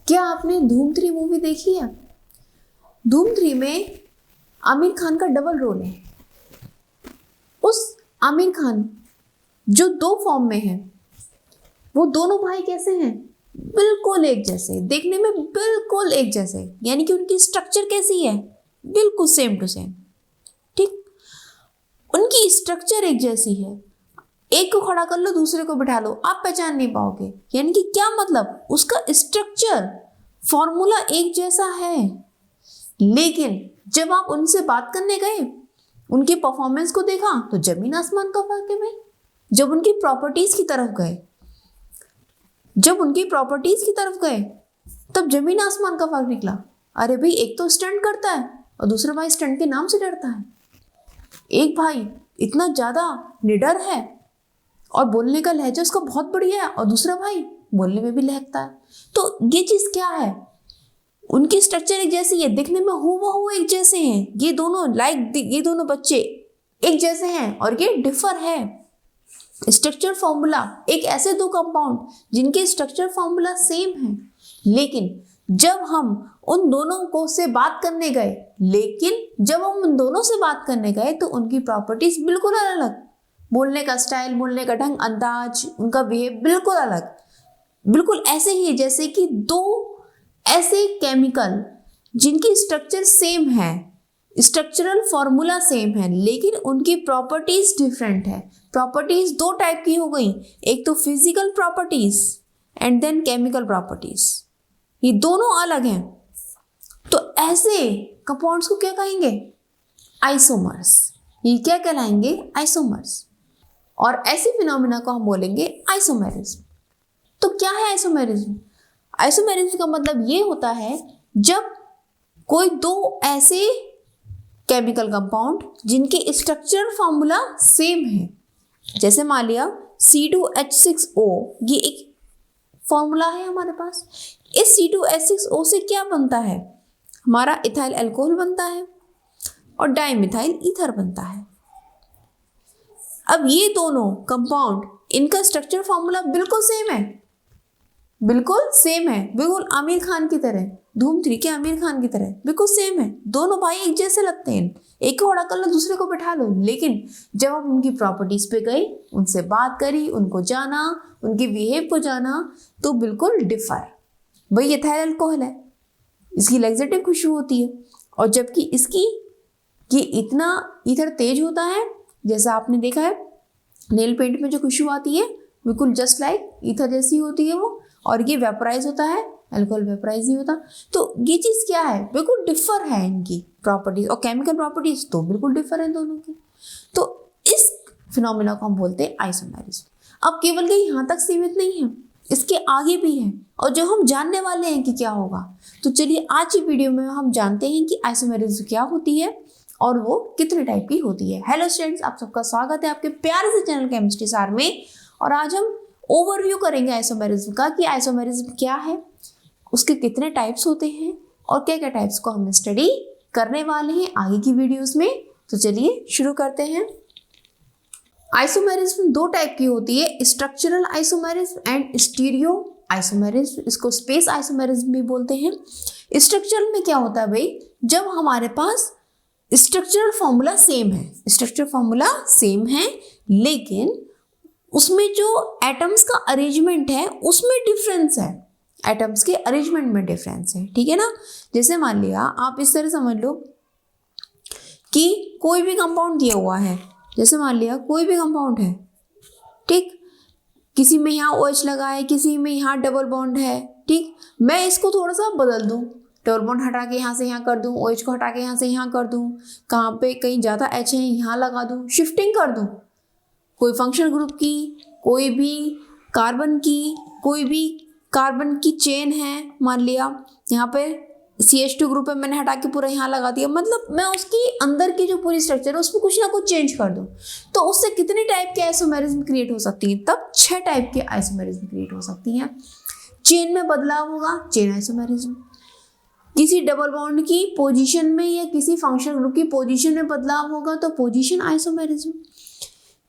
क्या आपने धूम 3 मूवी देखी है? धूम 3 में आमिर खान का डबल रोल है। उस आमिर खान जो 2 फॉर्म में है, वो दोनों भाई कैसे हैं? बिल्कुल एक जैसे, देखने में बिल्कुल एक जैसे, यानी कि उनकी स्ट्रक्चर कैसी है? बिल्कुल सेम टू सेम। ठीक, उनकी स्ट्रक्चर एक जैसी है। एक को खड़ा कर लो, दूसरे को बिठा लो, आप पहचान नहीं पाओगे। यानी कि क्या मतलब? उसका स्ट्रक्चर फॉर्मूला एक जैसा है, लेकिन जब आप उनसे बात करने गए, उनके परफॉर्मेंस को देखा तो जमीन आसमान का फर्क है भाई। जब उनकी प्रॉपर्टीज की तरफ गए, तब जमीन आसमान का फर्क निकला। अरे भाई, एक तो स्टंट करता है और दूसरा भाई स्टंट के नाम से डरता है। एक भाई इतना ज्यादा निडर है और बोलने का लहजा उसका बहुत बढ़िया है, और दूसरा भाई बोलने में भी लहकता है। तो ये चीज क्या है? उनकी स्ट्रक्चर एक जैसी है, दिखने में हूबहू एक जैसे हैं। ये दोनों बच्चे एक जैसे हैं, और ये डिफर है। स्ट्रक्चर फॉर्मूला, एक ऐसे 2 कंपाउंड जिनके स्ट्रक्चर फॉर्मूला सेम है, लेकिन जब हम उन दोनों को से बात करने गए तो उनकी प्रॉपर्टीज बिल्कुल अलग। बोलने का स्टाइल, बोलने का ढंग, अंदाज, उनका बिहेव बिल्कुल अलग। बिल्कुल ऐसे ही जैसे कि 2 ऐसे केमिकल जिनकी स्ट्रक्चर सेम है, स्ट्रक्चरल फॉर्मूला सेम है, लेकिन उनकी प्रॉपर्टीज डिफरेंट है। प्रॉपर्टीज 2 टाइप की हो गई, एक तो physical properties and then chemical properties. ये दोनों अलग हैं। तो ऐसे कंपाउंड्स को क्या कहेंगे? आइसोमर्स। ये क्या कहलाएंगे? आइसोमर्स। और ऐसे फिनोमेना को हम बोलेंगे आइसोमेरिज्म। तो क्या है आइसोमेरिज्म? आइसोमेरिज्म का मतलब ये होता है जब कोई 2 ऐसे केमिकल कंपाउंड जिनके स्ट्रक्चरल फॉर्मूला सेम है, जैसे मान लिया C2H6O, ये एक फॉर्मूला है हमारे पास। इस C2H6O से क्या बनता है? हमारा इथाइल अल्कोहल बनता है और डाइमिथाइल ईथर बनता है। अब ये दोनों कंपाउंड, इनका स्ट्रक्चर फॉर्मूला बिल्कुल सेम है, बिल्कुल आमिर खान की तरह, धूम 3 के आमिर खान की तरह बिल्कुल सेम है। दोनों भाई एक जैसे लगते हैं, एक को खड़ा कर लो, दूसरे को बैठा लो, लेकिन जब हम उनकी प्रॉपर्टीज पे गए, उनसे बात करी, उनको जाना, उनके बिहेव को जाना, तो बिल्कुल डिफर। भाई इथाइल अल्कोहल है, इसकी लैक्सेटिव खुशबू होती है, और जबकि इसकी ये इतना ईथर तेज होता है, जैसा आपने देखा है नेल पेंट में जो खुशबू आती है, बिल्कुल जस्ट लाइक ईथर जैसी होती है वो, और ये वेपराइज होता है, अल्कोहल वेपराइज नहीं होता। तो ये चीज क्या है? बिल्कुल डिफर है इनकी प्रॉपर्टीज, और केमिकल प्रॉपर्टीज तो बिल्कुल डिफर है दोनों की। तो इस फिनोमेना को हम बोलते हैं आइसोमेरिज्म। अब केवल ये यहाँ तक सीमित नहीं है, इसके आगे भी है, और जो हम जानने वाले हैं कि क्या होगा। तो चलिए आज की वीडियो में हम जानते हैं कि आइसोमेरिज्म क्या होती है और वो कितने टाइप की होती है। हेलो स्टूडेंट्स, आप सबका स्वागत है आपके प्यारे से चैनल केमिस्ट्री सार में। और आज हम ओवरव्यू करेंगे आइसोमेरिज्म का, कि आइसोमेरिज्म क्या है, उसके कितने टाइप्स होते हैं, और क्या क्या टाइप्स को हम स्टडी करने वाले हैं आगे की वीडियोस में। तो चलिए शुरू करते हैं। आइसोमेरिज्म 2 टाइप की होती है, structural isomerism and stereo isomerism. इसको स्पेस आइसोमेरिज्म भी बोलते हैं। स्ट्रक्चरल में क्या होता है भाई? जब हमारे पास स्ट्रक्चरल फॉर्मूला सेम है, लेकिन उसमें जो एटम्स का अरेंजमेंट है उसमें डिफरेंस है, एटम्स के अरेंजमेंट में डिफरेंस है, ठीक है ना। जैसे मान लिया, आप इस तरह समझ लो कि कोई भी कंपाउंड दिया हुआ है, जैसे मान लिया कोई भी कंपाउंड है, ठीक, किसी में यहाँ OH लगा है, किसी में यहाँ डबल बॉन्ड है, ठीक, मैं इसको थोड़ा सा बदल दूँ, डबल बॉन्ड हटा के यहाँ से यहाँ कर दूँ, OH को हटा के यहाँ से यहाँ कर दूँ, कहाँ पे कहीं ज़्यादा H है यहाँ लगा दूँ, शिफ्टिंग कर दूँ, कोई फंक्शनल ग्रुप की, कोई भी कार्बन की चेन है, मान लिया यहाँ पे CH2 ग्रुप है, मैंने हटा के पूरा यहाँ लगा दिया, मतलब मैं उसकी अंदर की जो पूरी स्ट्रक्चर है उसमें कुछ ना कुछ चेंज कर दूँ, तो उससे कितने टाइप के आइसोमेरिज्म क्रिएट हो सकती है? तब 6 टाइप के आइसोमेरिज्म क्रिएट हो सकती हैं। चेन में बदलाव होगा, चेन आइसोमेरिज्म। किसी डबल बॉन्ड की पोजीशन में या किसी फंक्शनल ग्रुप की पोजीशन में बदलाव होगा तो पोजीशन आइसोमेरिज्म।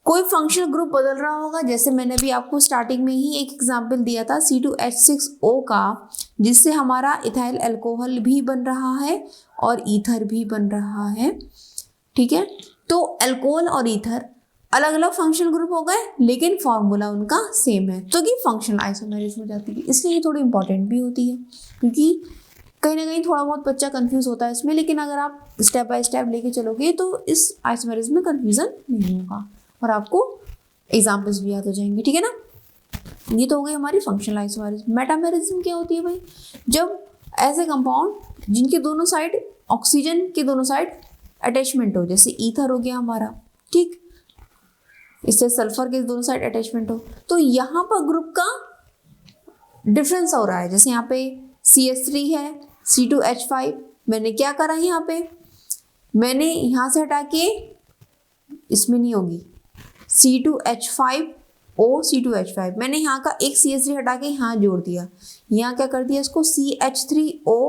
कोई फंक्शनल ग्रुप बदल रहा होगा, जैसे मैंने भी आपको स्टार्टिंग में ही एक एग्जांपल दिया था C2H6O का, जिससे हमारा इथाइल अल्कोहल भी बन रहा है और ईथर भी बन रहा है। ठीक है, तो अल्कोहल और ईथर अलग अलग फंक्शनल ग्रुप हो गए, लेकिन फॉर्मूला उनका सेम है, तो कि फंक्शनल आइसोमेरिज्म हो जाती है। इसलिए ये थोड़ी इंपॉर्टेंट भी होती है, क्योंकि कहीं ना कहीं थोड़ा बहुत बच्चा कंफ्यूज होता है इसमें, लेकिन अगर आप स्टेप बाय स्टेप लेके चलोगे तो इस आइसोमेरिज्म में कंफ्यूजन नहीं होगा और आपको एग्जाम्पल्स भी याद हो जाएंगे। ठीक है ना, ये तो हो गई हमारी फंक्शनल आइसोमेरिज्म। मेटामेरिज्म क्या होती है भाई? जब ऐसे कंपाउंड जिनके दोनों साइड ऑक्सीजन के दोनों साइड अटैचमेंट हो, जैसे ईथर हो गया हमारा, ठीक, इससे सल्फर के दोनों साइड अटैचमेंट हो, तो यहाँ पर ग्रुप का डिफरेंस हो रहा है। जैसे यहाँ पे CH3 है, C2H5, मैंने क्या करा यहाँ पे, मैंने यहाँ से हटा के, इसमें नहीं होगी C2H5O C2H5, मैंने यहाँ का एक CH3 हटा के यहाँ जोड़ दिया, यहाँ क्या कर दिया, इसको CH3O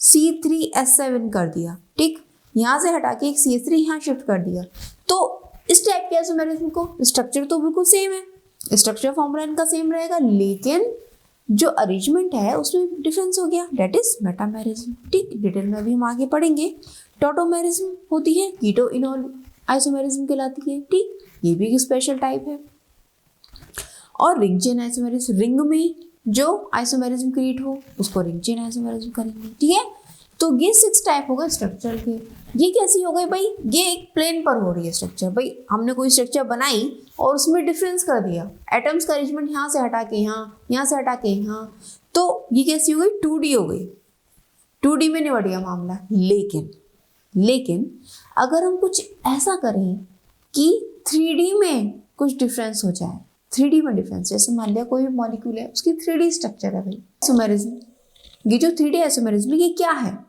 C3S7 कर दिया। ठीक, यहाँ से हटा के एक CH3 यहाँ शिफ्ट कर दिया। तो इस टाइप के आइसोमेरिज्म को स्ट्रक्चर तो बिल्कुल सेम है, स्ट्रक्चर फॉर्मूला इनका सेम रहेगा, लेकिन जो अरेंजमेंट है उसमें डिफरेंस हो गया, डेट इज मेटामेरिज्म। ठीक, डिटेल में अभी हम आगे पढ़ेंगे। टॉटोमेरिज्म होती है, कीटो इनोल आइसोमेरिज्म कहलाती है। ठीक, ये भी एक स्पेशल टाइप है। और रिंग चेन आइसोमेरिज्म, रिंग में जो आइसोमेरिज्म क्रिएट हो उसको रिंग चेन आइसोमेरिज्म करेंगे। ठीक है, तो ये 6 टाइप हो गए स्ट्रक्चर के। ये कैसी हो गई भाई? ये एक प्लेन पर हो रही है स्ट्रक्चर। भाई हमने कोई स्ट्रक्चर बनाई और उसमें डिफरेंस कर दिया, एटम्स का अरेंजमेंट यहाँ से हटा के यहाँ से हटा के यहाँ, तो ये कैसी हो गई? 2D हो गई। 2D में निपट गया मामला। लेकिन अगर हम कुछ ऐसा करें कि 3D में कुछ डिफरेंस हो जाए, 3D में डिफरेंस, जैसे मान लिया कोई मॉलिक्यूल है, उसकी 3D स्ट्रक्चर है भाई, आइसोमेरिज्म। ये जो 3D आइसोमेरिज्म ये क्या है?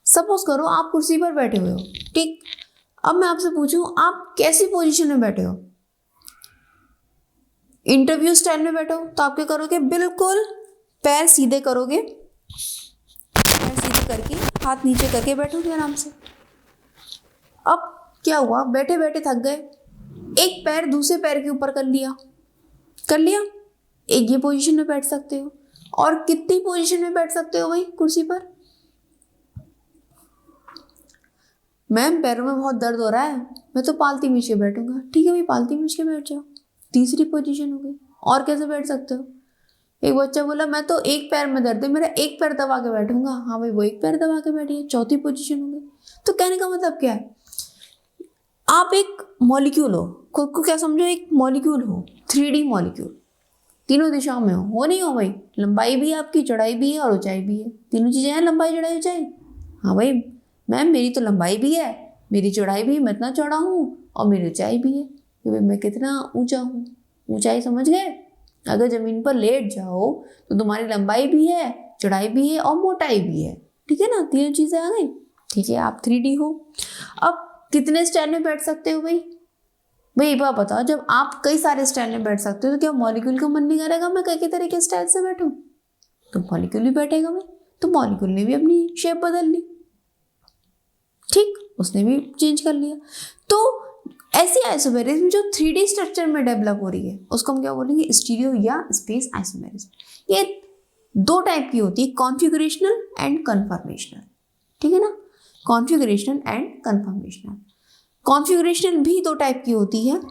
सपोज करो आप कुर्सी पर बैठे हुए हो, ठीक, अब मैं आपसे पूछूं आप कैसी पोजीशन में बैठे हो? इंटरव्यू स्टाइल में बैठो तो आप क्या करोगे? बिल्कुल पैर सीधे करोगे, पैर सीधे करके हाथ नीचे करके बैठोगे आराम से। अब क्या हुआ, बैठे बैठे थक गए, एक पैर दूसरे पैर के ऊपर कर लिया, एक ये पोजीशन में बैठ सकते हो। और कितनी पोजीशन में बैठ सकते हो भाई कुर्सी पर? मैम पैरों में बहुत दर्द हो रहा है, मैं तो पालती बिछ के बैठूंगा। ठीक है भाई, पालती बिछ के बैठ जाओ, तीसरी पोजीशन हो गई। और कैसे बैठ सकते हो? एक बच्चा बोला मैं तो एक पैर में दर्द है, मेरा एक पैर दबा के बैठूंगा। हाँ भाई, वो एक पैर दबा के बैठिए, चौथी पोजीशन हो गई। तो कहने का मतलब क्या है? आप एक मॉलिक्यूल हो, खुद को क्या समझो, एक मॉलिक्यूल हो, 3D मॉलिक्यूल, तीनों दिशाओं में हो नहीं हो भाई? लंबाई भी है आपकी, चौड़ाई भी है और ऊंचाई भी है, तीनों चीजें हैं, लंबाई चौड़ाई ऊंचाई। हाँ भाई मैम मेरी तो लंबाई भी है, मेरी चौड़ाई भी, मैं इतना चौड़ा हूँ, और मेरी ऊंचाई भी है कि भाई मैं कितना ऊंचा हूँ। ऊंचाई समझ गए? अगर जमीन पर लेट जाओ तो तुम्हारी लंबाई भी है, चौड़ाई भी है और मोटाई भी है। ठीक है ना, तीनों चीजें आ गई। ठीक है, आप 3D हो। अब कितने स्टैंड में बैठ सकते हो भाई? भाई एक बात बताओ, जब आप कई सारे स्टैंड में बैठ सकते हो तो क्या मॉलिक्यूल का मन नहीं करेगा मैं कई तरह के स्टाइल से बैठूं? तो मॉलिक्यूल भी बैठेगा भाई। तो मॉलिक्यूल ने भी अपनी शेप बदल ली, ठीक, उसने भी चेंज कर लिया। तो ऐसी आइसोमेरिज्म जो 3D स्ट्रक्चर में डेवलप हो रही है उसको हम क्या बोलेंगे? स्टीरियो या स्पेस आइसोमेरिज्म। ये 2 टाइप की होती है, कॉन्फ़िगरेशनल एंड कन्फर्मेशनल। ठीक है ना, कॉन्फ़िगरेशनल एंड कन्फर्मेशनल। कॉन्फ़िगरेशनल भी 2 टाइप की होती है,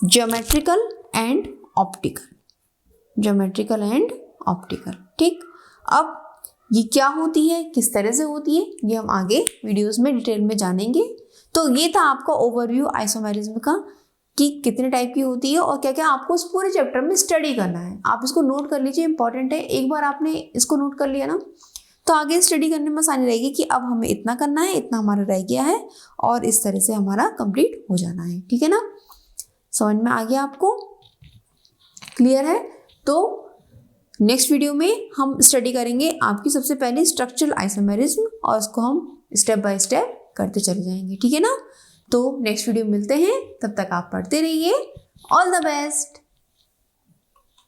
geometrical and optical. Geometrical and optical. ठीक, अब ये क्या होती है, किस तरह से होती है, ये हम आगे वीडियोस में डिटेल में जानेंगे। तो ये था आपका ओवरव्यू आइसोमेरिज्म का कि कितने टाइप की होती है और क्या क्या आपको उस पूरे चैप्टर में स्टडी करना है। आप इसको नोट कर लीजिए, इंपॉर्टेंट है। एक बार आपने इसको नोट कर लिया ना तो आगे स्टडी करने में आसानी रहेगी कि अब हमें इतना करना है, इतना हमारा रह गया है और इस तरह से हमारा कंप्लीट हो जाना है। ठीक है ना, समझ में आ गया आपको? क्लियर है? तो नेक्स्ट वीडियो में हम स्टडी करेंगे आपकी सबसे पहले स्ट्रक्चरल आइसोमेरिज्म और उसको हम स्टेप बाय स्टेप करते चले जाएंगे। ठीक है ना, तो नेक्स्ट वीडियो मिलते हैं, तब तक आप पढ़ते रहिए। All the best.